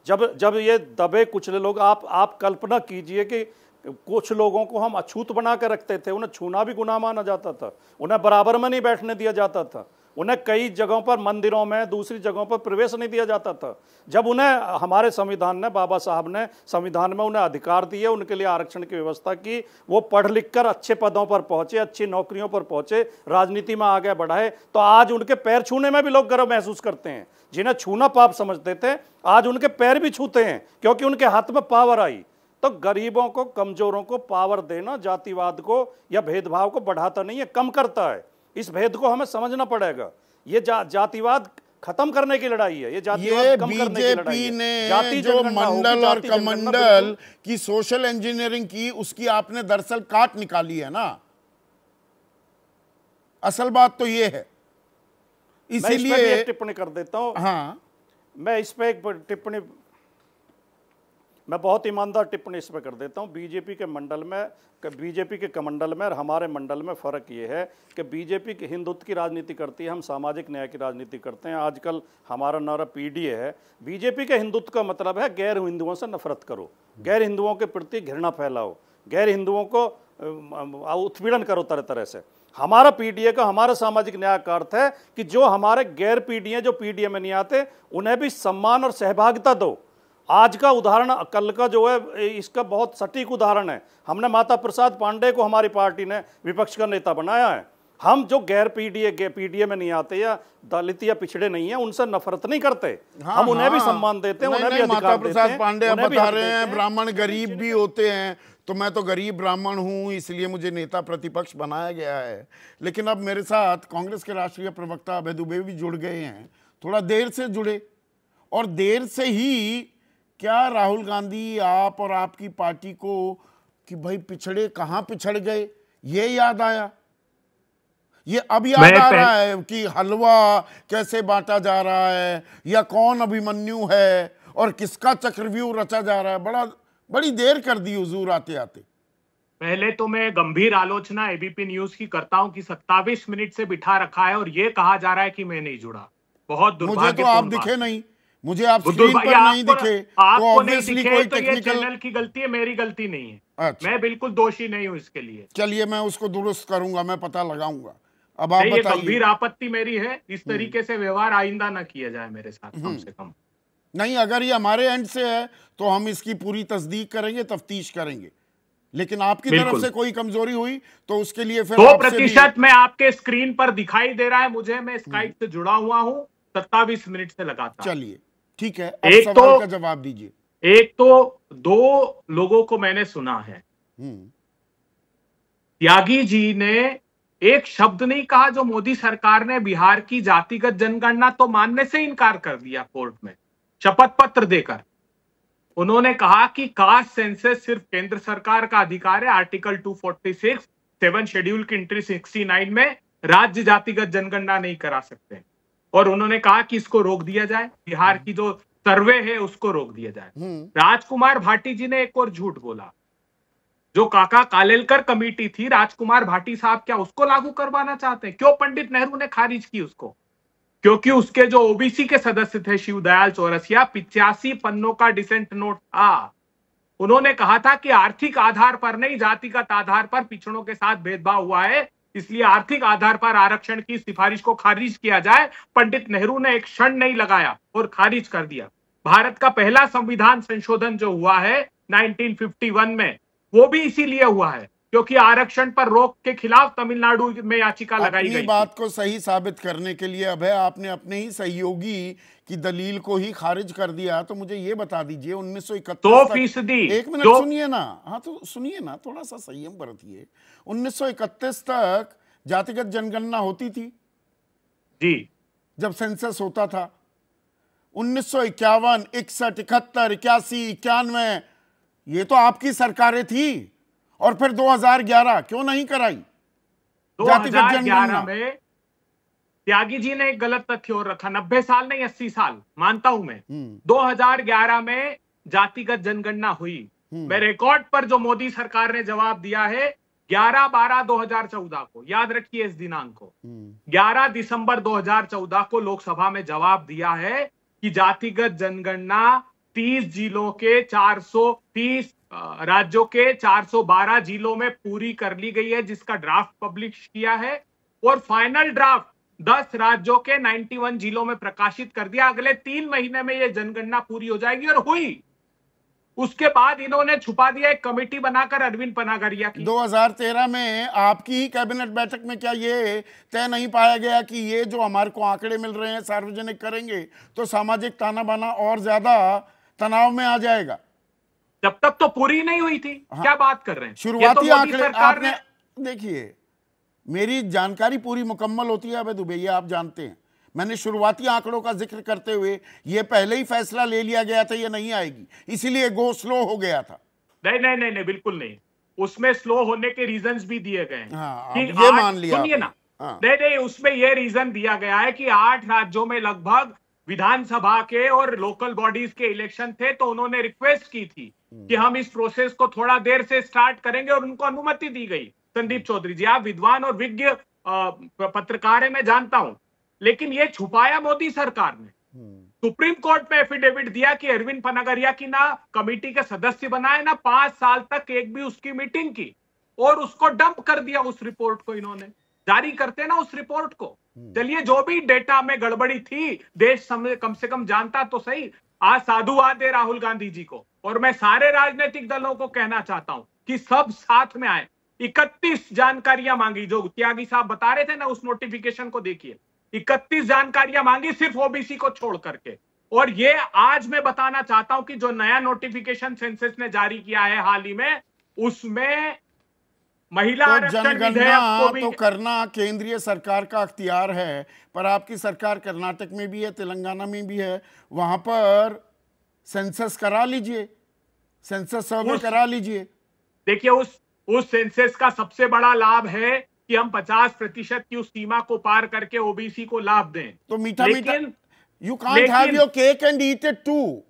जब ये दबे कुचले लोग, आप कल्पना कीजिए कि कुछ लोगों को हम अछूत बना कर रखते थे, उन्हें छूना भी गुनाह माना जाता था, उन्हें बराबर में नहीं बैठने दिया जाता था, उन्हें कई जगहों पर मंदिरों में, दूसरी जगहों पर प्रवेश नहीं दिया जाता था। जब उन्हें हमारे संविधान ने, बाबा साहब ने संविधान में उन्हें अधिकार दिए, उनके लिए आरक्षण की व्यवस्था की, वो पढ़ लिख कर अच्छे पदों पर पहुंचे, अच्छी नौकरियों पर पहुंचे, राजनीति में आगे बढ़ाए, तो आज उनके पैर छूने में भी लोग गर्व महसूस करते हैं। जिन्हें छूना पाप समझते थे आज उनके पैर भी छूते हैं, क्योंकि उनके हाथ में पावर आई। तो गरीबों को, कमजोरों को पावर देना जातिवाद को या भेदभाव को बढ़ाता नहीं है, कम करता है। इस भेद को हमें समझना पड़ेगा। ये जातिवाद खत्म करने की लड़ाई है, ये जातिवाद कम करने की लड़ाई है। ने जो मंडल और कमंडल की सोशल इंजीनियरिंग की, उसकी आपने दरअसल काट निकाली है ना। असल बात तो ये है, इसीलिए टिप्पणी कर देता हूं। हाँ, मैं इस पे एक टिप्पणी, मैं बहुत ईमानदार टिप्पणी इस पर कर देता हूँ। बीजेपी के कमंडल में और हमारे मंडल में फ़र्क ये है कि बीजेपी की हिंदुत्व की राजनीति करती है, हम सामाजिक न्याय की राजनीति करते हैं। आजकल हमारा नारा पीडीए है। बीजेपी के हिंदुत्व का मतलब है गैर हिंदुओं से नफरत करो, गैर हिंदुओं के प्रति घृणा फैलाओ, गैर हिंदुओं को उत्पीड़न करो तरह तरह से। हमारा पीडीए का, हमारा सामाजिक न्याय का अर्थ है कि जो हमारे गैर पीडीए जो पीडीए में नहीं आते उन्हें भी सम्मान और सहभागिता दो। आज का उदाहरण, कल का जो है, इसका बहुत सटीक उदाहरण है। हमने माता प्रसाद पांडे को हमारी पार्टी ने विपक्ष का नेता बनाया है। हम जो गैर पीडीए में नहीं आते या दलित या पिछड़े नहीं है उनसे नफरत नहीं करते। हम उन्हें भी सम्मान देते हैं, उन्हें भी अधिकार देते हैं। माता प्रसाद पांडे आप बता रहे हैं ब्राह्मण गरीब भी होते हैं, तो मैं तो गरीब ब्राह्मण हूं इसलिए मुझे नेता प्रतिपक्ष बनाया गया है। लेकिन अब मेरे साथ कांग्रेस के राष्ट्रीय प्रवक्ता अभय दुबे भी जुड़ गए हैं, थोड़ा देर से जुड़े, और देर से ही क्या राहुल गांधी आप और आपकी पार्टी को कि भाई पिछड़े कहां पिछड़ गए ये याद आया? ये अब याद आ रहा है कि हलवा कैसे बांटा जा रहा है या कौन अभिमन्यु है और किसका चक्रव्यूह रचा जा रहा है? बड़ी देर कर दी हुजूर आते आते। पहले तो मैं गंभीर आलोचना एबीपी न्यूज की करता हूं कि 27 मिनट से बिठा रखा है और ये कहा जा रहा है कि मैं नहीं जुड़ा। बहुत दुर्भाग्यपूर्ण। मुझे तो आप दिखे नहीं, मुझे आप स्क्रीन पर नहीं दिखे, तो ऑब्वियसली कोई टेक्निकल चैनल की गलती है, मेरी गलती नहीं है। अच्छा। मैं बिल्कुल दोषी नहीं हूं इसके लिए। चलिए मैं उसको दुरुस्त करूंगा, मैं पता लगाऊंगा। अब आप ये बताइए। गंभीर आपत्ति मेरी है, इस तरीके से व्यवहार आइंदा न किया जाए मेरे साथ, कम से कम। नहीं, अगर ये हमारे एंड से है तो हम इसकी पूरी तस्दीक करेंगे, तफ्तीश करेंगे, लेकिन आपकी तरफ से कोई कमजोरी हुई तो उसके लिए फिर 2% में आपके स्क्रीन पर दिखाई दे रहा है मुझे, मैं स्काइप से जुड़ा हुआ हूं 27 मिनट से लगातार। चलिए ठीक है, अब सवाल का जवाब दीजिए। एक तो 2 लोगों को मैंने सुना है, त्यागी जी ने एक शब्द नहीं कहा जो मोदी सरकार ने बिहार की जातिगत जनगणना तो मानने से इनकार कर दिया कोर्ट में शपथ पत्र देकर। उन्होंने कहा कि कास्ट सेंसस सिर्फ केंद्र सरकार का अधिकार है, आर्टिकल 246 7 शेड्यूल की एंट्री 69 में राज्य जातिगत जनगणना नहीं करा सकते, और उन्होंने कहा कि इसको रोक दिया जाए, बिहार की जो सर्वे है उसको रोक दिया जाए। राजकुमार भाटी जी ने एक और झूठ बोला, जो काका कालेलकर कमेटी थी, राजकुमार भाटी साहब क्या उसको लागू करवाना चाहते हैं? क्यों पंडित नेहरू ने खारिज की उसको? क्योंकि उसके जो ओबीसी के सदस्य थे शिवदयाल चौरसिया, 85 पन्नों का डिसेंट नोट था। उन्होंने कहा था कि आर्थिक आधार पर नहीं, जातिगत आधार पर पिछड़ों के साथ भेदभाव हुआ है, इसलिए आर्थिक आधार पर आरक्षण की सिफारिश को खारिज किया जाए। पंडित नेहरू ने एक क्षण नहीं लगाया और खारिज कर दिया। भारत का पहला संविधान संशोधन जो हुआ है 1951 में, वो भी इसीलिए हुआ है क्योंकि आरक्षण पर रोक के खिलाफ तमिलनाडु में याचिका लगाई गई। बात को सही साबित करने के लिए अभय आपने अपने ही सहयोगी की दलील को ही खारिज कर दिया, तो मुझे ये बता दीजिए 1931 100%। एक मिनट सुनिए ना, हाँ तो सुनिए ना, थोड़ा सा संयम बरतिए। 1931 तक जातिगत जनगणना होती थी जी, जब सेंसस होता था। 1951, 61, 71, 81, 91 ये तो आपकी सरकारें थी, और फिर 2011 क्यों नहीं कराई? 2011 में त्यागी जी ने एक गलत तथ्य और रखा, 90 साल नहीं 80 साल, मानता हूं मैं। 2011 में जातिगत जनगणना हुई। मैं रिकॉर्ड पर जो मोदी सरकार ने जवाब दिया है 11/12/2014 को, याद रखिए इस दिनांक को, 11 दिसंबर 2014 को लोकसभा में जवाब दिया है कि जातिगत जनगणना 30 जिलों के 430 राज्यों के 412 जिलों में पूरी कर ली गई है, जिसका ड्राफ्ट पब्लिश किया है, और फाइनल ड्राफ्ट 10 राज्यों के 91 जिलों में प्रकाशित कर दिया। अगले 3 महीने में यह जनगणना पूरी हो जाएगी, और हुई। उसके बाद इन्होंने छुपा दिया एक कमेटी बनाकर अरविंद पनागरिया की। 2013 में आपकी ही कैबिनेट बैठक में क्या ये तय नहीं पाया गया कि ये जो हमारे को आंकड़े मिल रहे हैं सार्वजनिक करेंगे तो सामाजिक ताना बाना और ज्यादा तनाव में आ जाएगा? जब तक तो पूरी नहीं हुई थी। हाँ, क्या बात कर रहे हैं? शुरुआती आंकड़े आपने देखिए, मेरी जानकारी पूरी मुकम्मल होती है अभय दुबे, ये आप जानते हैं। मैंने शुरुआती आंकड़ों का जिक्र करते हुए ये पहले ही फैसला ले लिया गया था ये नहीं आएगी, इसीलिए गो स्लो हो गया था। नहीं नहीं नहीं, नहीं बिल्कुल नहीं, उसमें स्लो होने के रीजंस भी दिए गए हैं। हाँ, ये मान लिया, सुनिए ना। हाँ। नहीं, उसमें ये रीजन दिया गया है कि 8 राज्यों में लगभग विधानसभा के और लोकल बॉडीज के इलेक्शन थे, तो उन्होंने रिक्वेस्ट की थी कि हम इस प्रोसेस को थोड़ा देर से स्टार्ट करेंगे, और उनको अनुमति दी गई। संदीप चौधरी जी, आप विद्वान और विज्ञ पत्रकार है, मैं जानता हूं, लेकिन ये छुपाया मोदी सरकार ने। सुप्रीम कोर्ट में एफिडेविट दिया कि अरविंद पनागरिया की ना कमेटी के सदस्य बनाए, ना 5 साल तक एक भी उसकी मीटिंग की, और उसको डंप कर दिया उस रिपोर्ट को। इन्होंने जारी करते ना उस रिपोर्ट को। चलिए, जो भी डेटा में गड़बड़ी थी, देश कम से कम जानता तो सही। आज साधुवाद है राहुल गांधी जी को, और मैं सारे राजनीतिक दलों को कहना चाहता हूं कि सब साथ में आए। 31 जानकारियां मांगी, जो त्यागी साहब बता रहे थे ना, उस नोटिफिकेशन को देखिए। 31 जानकारियां मांगी सिर्फ ओबीसी को छोड़ करके। और ये आज मैं बताना चाहता हूं कि जो नया नोटिफिकेशन सेंसस ने जारी किया है हाल ही में, उसमें महिला आरक्षण विधेयक को भी तो करना केंद्रीय सरकार का अख्तियार है, पर आपकी सरकार कर्नाटक में भी है, तेलंगाना में भी है, वहां पर सेंसस करा लीजिए, सेंसस सर्वे करा लीजिए। देखिए, उस सेंसस का सबसे बड़ा लाभ है कि हम 50% की उस सीमा को पार करके ओबीसी को लाभ दें। तो मीठा मीठा, you can't have your cake and eat it too.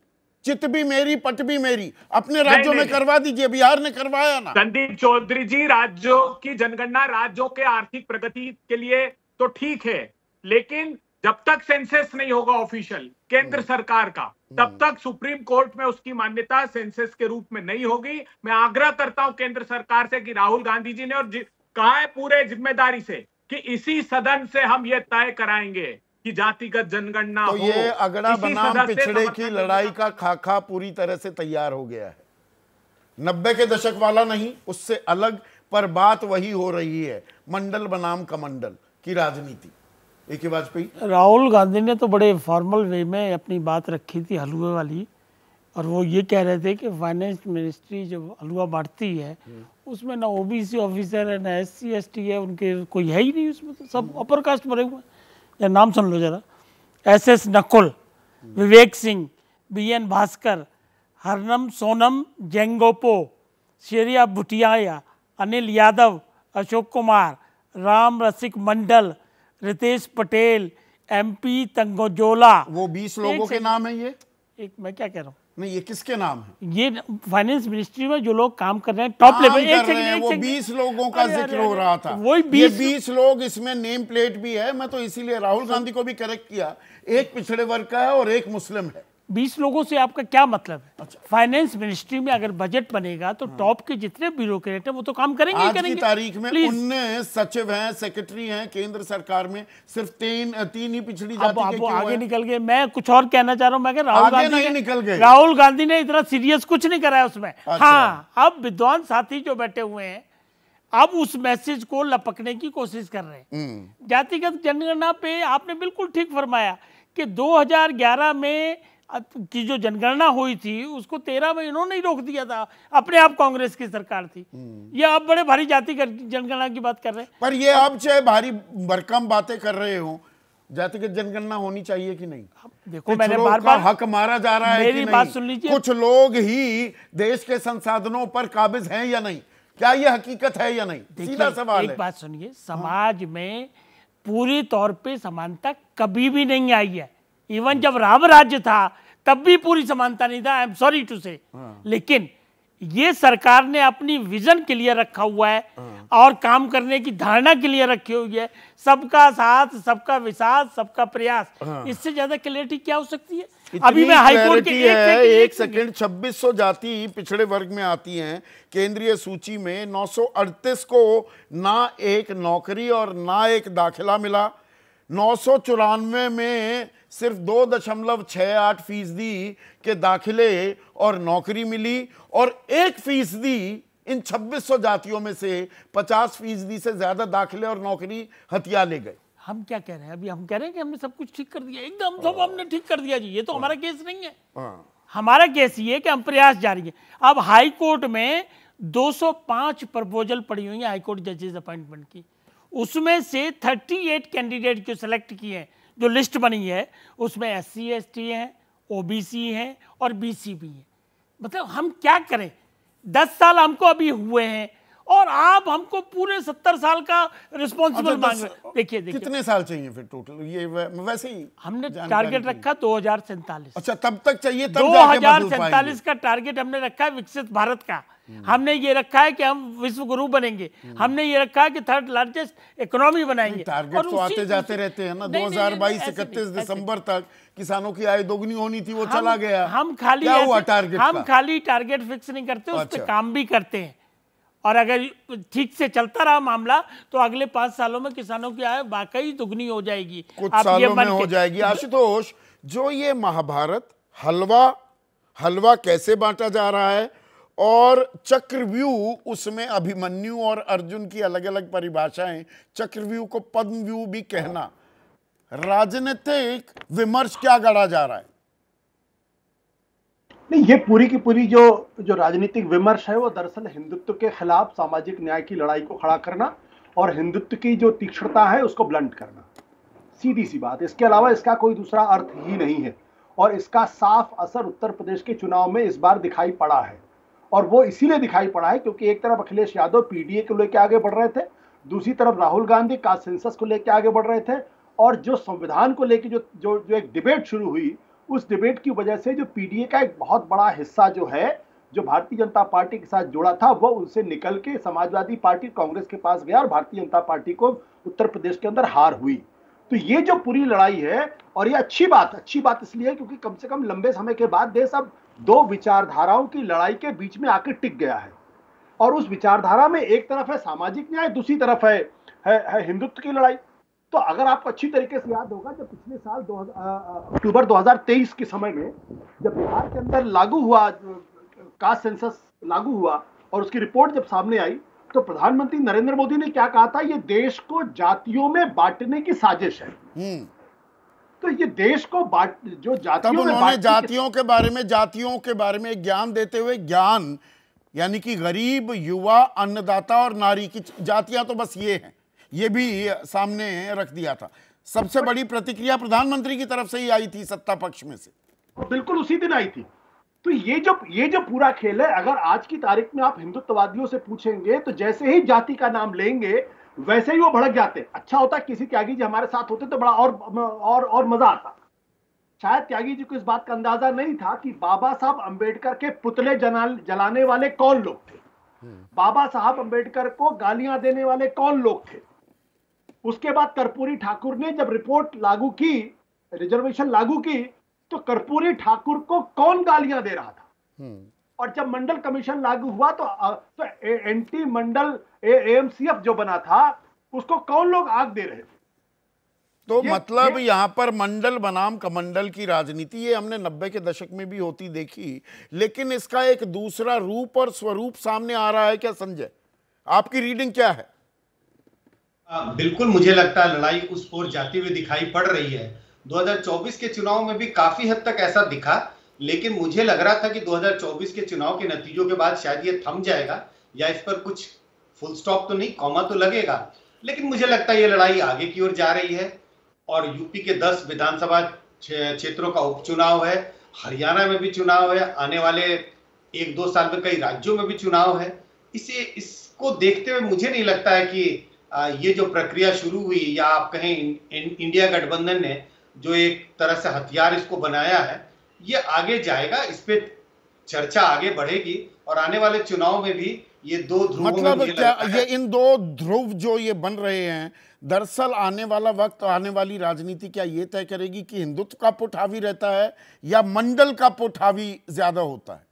चित भी मेरी पट भी मेरी, अपने राज्यों में करवा दीजिए, बिहार ने करवाया ना। संदीप चौधरी जी, राज्यों की जनगणना राज्यों के आर्थिक प्रगति के लिए तो ठीक है, लेकिन जब तक सेंसस नहीं होगा ऑफिशियल केंद्र सरकार का, तब तक सुप्रीम कोर्ट में उसकी मान्यता सेंसस के रूप में नहीं होगी। मैं आग्रह करता हूं केंद्र सरकार से कि राहुल गांधी जी ने और कहा है पूरे जिम्मेदारी से कि इसी सदन से हम ये तय कराएंगे कि जातिगत जनगणना तो हो। ये अगड़ा बनाम पिछड़े की लड़ाई का खाका पूरी तरह से तैयार हो गया है। 90 के दशक वाला नहीं, उससे अलग, पर बात वही हो रही है, मंडल बनाम कमंडल की राजनीति। एक वाजपेयी, राहुल गांधी ने तो बड़े फॉर्मल वे में अपनी बात रखी थी हलवे वाली, और वो ये कह रहे थे कि फाइनेंस मिनिस्ट्री जो हलवा बांटती है उसमें ना ओबीसी ऑफिसर है, ना SC ST है, उनके कोई है ही नहीं उसमें, तो सब अपर कास्ट भरे हुए। या नाम सुन लो जरा, SS नकुल, विवेक सिंह, BN भास्कर, हरनम सोनम जेंगोपो, शेरिया भुटिया, अनिल यादव, अशोक कुमार, राम रसिक मंडल, रितेश पटेल, MP तंगोजोला। वो 20 लोगों के नाम है। ये एक मैं क्या कह रहा हूँ, नहीं, ये किसके नाम है? ये फाइनेंस मिनिस्ट्री में जो लोग काम कर रहे हैं टॉप लेवल, वो 20 लोगों का जिक्र हो रहा था। वही 20 लोग, इसमें नेम प्लेट भी है। मैं तो इसीलिए राहुल गांधी को भी करेक्ट किया, एक पिछड़े वर्ग का है और एक मुस्लिम है। 20 लोगों से आपका क्या मतलब है? अच्छा। फाइनेंस मिनिस्ट्री में अगर बजट बनेगा तो टॉप के जितने ब्यूरोक्रेट है वो तो काम करेंगे ही करेंगे। आज की तारीख में 19 सचिव हैं, सेक्रेटरी हैं केंद्र सरकार में, सिर्फ 3 ही पिछड़ी जाति के क्यों आगे निकल गए। मैं कुछ और कहना चाह रहा हूं, मैं राहुल गांधी ने इतना सीरियस कुछ नहीं करा है उसमें। हाँ, अब विद्वान साथी जो बैठे हुए हैं अब उस मैसेज को लपकने की कोशिश कर रहे हैं। जातिगत जनगणना पे आपने बिल्कुल ठीक फरमाया कि 2011 में की जो जनगणना हुई थी उसको 13 में इन्होंने ही रोक दिया था, अपने आप कांग्रेस की सरकार थी। ये अब बड़े भारी जातिगत जनगणना की बात कर रहे हैं। पर ये अब चाहे भारी भरकम बातें कर रहे हो, जातिगत जनगणना होनी चाहिए कि नहीं? देखो, मैंने बार-बार हक मारा जा रहा है कि नहीं? बात सुन लीजिए, कुछ लोग ही देश के संसाधनों पर काबिज हैं या नहीं, क्या ये हकीकत है या नहीं? सीधा सवाल है। एक बात सुनिए, समाज में पूरी तौर पे समानता कभी भी नहीं आई है। इवन जब राम राज्य था तब भी पूरी समानता नहीं था, आई एम सॉरी टू से। लेकिन ये सरकार ने अपनी विजन के लिए रखा हुआ है और काम करने की धारणा के लिए रखी हुई है, सबका साथ, सबका विकास, सबका प्रयास। इससे ज्यादा क्लैरिटी क्या हो सकती है? अभी मैं हाईकोर्ट के एक सेकंड 2600 जाति पिछड़े वर्ग में आती हैं केंद्रीय सूची में। 938 को ना एक नौकरी और ना एक दाखिला मिला। 994 में सिर्फ 2.68% के दाखिले और नौकरी मिली, और 1% इन 2600 जातियों में से 50% से ज्यादा दाखिले और नौकरी हथिया ले गए। हम क्या कह रहे हैं? अभी हम कह रहे हैं कि हमने सब कुछ ठीक कर दिया, एकदम सब हमने ठीक कर दिया जी। ये तो हमारा केस नहीं है। हमारा केस ये है कि हम प्रयास जारी है। अब हाई कोर्ट में 205 प्रपोजल पड़ी हुई है हाईकोर्ट जजेस अपॉइंटमेंट की, उसमें से 38 कैंडिडेट जो सेलेक्ट किए हैं, जो लिस्ट बनी है उसमें SC ST हैं, OBC हैं और BC भी हैं। मतलब हम क्या करें? 10 साल हमको अभी हुए हैं और आप हमको पूरे 70 साल का रिस्पॉन्सिबल मांग रहे हैं। देखिए कितने साल चाहिए फिर टोटल? ये वैसे ही हमने टारगेट रखा 2047। अच्छा, तब तक चाहिए, तब 2047 का टारगेट हमने रखा है विकसित भारत का। हमने ये रखा है कि हम विश्व गुरु बनेंगे, हमने ये रखा है कि थर्ड लार्जेस्ट इकोनॉमी बनाएंगे। टारगेट तो आते जाते रहते हैं ना। 2022 31 दिसंबर तक किसानों की आय दोगुनी होनी थी, वो चला गया। हम खाली क्या हुआ टारगेट? हम खाली टारगेट फिक्स नहीं करते, उस पर काम भी करते हैं। और अगर ठीक से चलता रहा मामला तो अगले 5 सालों में किसानों की आय वाकई दुगनी हो जाएगी, कुछ सालों में हो जाएगी। आशुतोष, जो ये महाभारत हलवा कैसे बांटा जा रहा है और चक्रव्यूह, उसमें अभिमन्यु और अर्जुन की अलग अलग परिभाषाएं, चक्रव्यूह को पद्मव्यूह भी कहना, राजनीतिक विमर्श क्या गढ़ा जा रहा है? नहीं, ये पूरी की पूरी जो राजनीतिक विमर्श है वो दरअसल हिंदुत्व के खिलाफ सामाजिक न्याय की लड़ाई को खड़ा करना और हिंदुत्व की जो तीक्ष्णता है उसको ब्लंट करना, सीधी सी बात। इसके अलावा इसका कोई दूसरा अर्थ ही नहीं है। और इसका साफ असर उत्तर प्रदेश के चुनाव में इस बार दिखाई पड़ा है। और वो इसीलिए दिखाई पड़ा है क्योंकि एक तरफ अखिलेश यादव पीडीए को लेकर आगे बढ़ रहे थे, दूसरी तरफ राहुल गांधी कास्ट सेंसस को लेकर आगे बढ़ रहे थे। और जो संविधान को लेकर जो एक डिबेट शुरू हुई, उस डिबेट की वजह से जो पीडीए का एक बहुत बड़ा हिस्सा जो है, जो भारतीय जनता पार्टी के साथ जुड़ा था, वो उनसे निकल के समाजवादी पार्टी कांग्रेस के पास गया और भारतीय जनता पार्टी को उत्तर प्रदेश के अंदर हार हुई। तो ये जो पूरी लड़ाई है, और ये अच्छी बात इसलिए क्योंकि कम से कम लंबे समय के बाद देश अब 2 विचारधाराओं की लड़ाई के बीच में आकर टिक गया है। और उस विचारधारा में एक तरफ है सामाजिक न्याय, दूसरी तरफ है हिंदुत्व की लड़ाई। तो अगर आपको अच्छी तरीके से याद होगा, जब पिछले साल अक्टूबर 2023 के समय में जब बिहार के अंदर लागू हुआ, कास्ट सेंसस लागू हुआ और उसकी रिपोर्ट जब सामने आई, तो प्रधानमंत्री नरेंद्र मोदी ने क्या कहा था? ये देश को जातियों में बांटने की साजिश है। तो ये देश को जो जातियों में जातियों के बारे में ज्ञान देते हुए, ज्ञान यानी कि गरीब, युवा, अन्नदाता और नारी की जातियां तो बस ये हैं, ये भी सामने रख दिया था। सबसे बड़ी प्रतिक्रिया प्रधानमंत्री की तरफ से ही आई थी, सत्ता पक्ष में से, बिल्कुल उसी दिन आई थी। तो ये जो पूरा खेल है, अगर आज की तारीख में आप हिंदुत्ववादियों से पूछेंगे तो जैसे ही जाति का नाम लेंगे वैसे ही वो भड़क जाते। अच्छा होता किसी त्यागी जी हमारे साथ होते तो बड़ा और मजा आता। शायद त्यागी जी को इस बात का अंदाजा नहीं था कि बाबा साहब अंबेडकर के पुतले जलाने वाले कौन लोग थे, बाबा साहब अंबेडकर को गालियां देने वाले कौन लोग थे। उसके बाद कर्पूरी ठाकुर ने जब रिपोर्ट लागू की, रिजर्वेशन लागू की, तो कर्पूरी ठाकुर को कौन गालियां दे रहा था। और जब मंडल कमीशन लागू हुआ तो एंटी मंडल एएमसीएफ जो बना था उसको कौन लोग आग दे रहे थे। तो मतलब यहां पर मंडल बनाम कमंडल की राजनीति, ये हमने 90 के दशक में भी होती देखी, लेकिन इसका एक दूसरा रूप और स्वरूप सामने आ रहा है क्या संजय? आपकी रीडिंग क्या है? बिल्कुल, मुझे लगता है लड़ाई उस ओर जाती हुई दिखाई पड़ रही है। 2024 के चुनाव में भी काफी हद तक ऐसा दिखा, लेकिन मुझे लग रहा था कि 2024 के चुनाव के नतीजों के बाद शायद ये थम जाएगा या इस पर कुछ फुल स्टॉप तो नहीं, कॉमा तो लगेगा। लेकिन मुझे लगता है ये लड़ाई आगे की ओर जा रही है। और यूपी के 10 विधानसभा क्षेत्रों का उपचुनाव है, हरियाणा में भी चुनाव है, आने वाले 1-2 साल में कई राज्यों में भी चुनाव है। इसको देखते हुए मुझे नहीं लगता है कि ये जो प्रक्रिया शुरू हुई, या आप कहें इंडिया गठबंधन ने जो एक तरह से हथियार इसको बनाया है, ये आगे जाएगा। इस पे चर्चा आगे बढ़ेगी और आने वाले चुनाव में भी ये 2 ध्रुवों मतलब में क्या ये इन 2 ध्रुव जो ये बन रहे हैं, दरअसल आने वाला वक्त, आने वाली राजनीति क्या ये तय करेगी कि हिंदुत्व का पुट हावी रहता है या मंडल का पुट हावी ज्यादा होता है?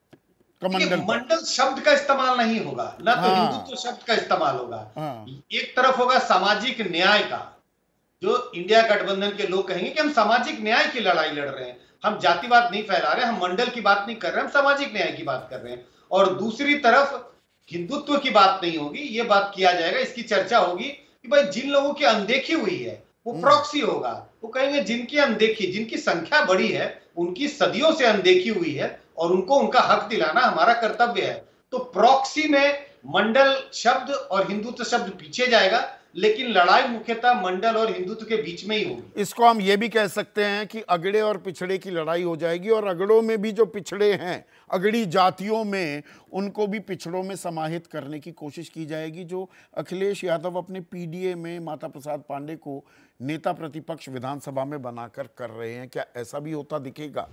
मंडल शब्द का इस्तेमाल नहीं होगा ना, तो हिंदुत्व शब्द का इस्तेमाल होगा। एक तरफ होगा सामाजिक न्याय का, जो इंडिया गठबंधन के लोग कहेंगे कि हम सामाजिक न्याय की लड़ाई लड़ रहे हैं, हम जातिवाद नहीं फैला रहे, हम मंडल की बात नहीं कर रहे, हम सामाजिक न्याय की बात कर रहे हैं। और दूसरी तरफ हिंदुत्व की बात नहीं होगी, ये बात किया जाएगा, इसकी चर्चा होगी कि भाई जिन लोगों की अनदेखी हुई है वो प्रॉक्सी होगा। वो कहेंगे जिनकी अनदेखी, जिनकी संख्या बड़ी है, उनकी सदियों से अनदेखी हुई है और उनको उनका हक दिलाना हमारा कर्तव्य है। तो प्रॉक्सी में मंडल शब्द और हिंदुत्व शब्द पीछे जाएगा, लेकिन लड़ाई मुख्यतः मंडल और हिंदुत्व के बीच में ही होगी। इसको हम ये भी कह सकते हैं कि अगड़े और पिछड़े की लड़ाई हो जाएगी, और अगड़ों में भी जो पिछड़े हैं, अगड़ी जातियों में, उनको भी पिछड़ों में समाहित करने की कोशिश की जाएगी, जो अखिलेश यादव अपने पीडीए में माता प्रसाद पांडे को नेता प्रतिपक्ष विधानसभा में बनाकर कर रहे हैं। क्या ऐसा भी होता दिखेगा?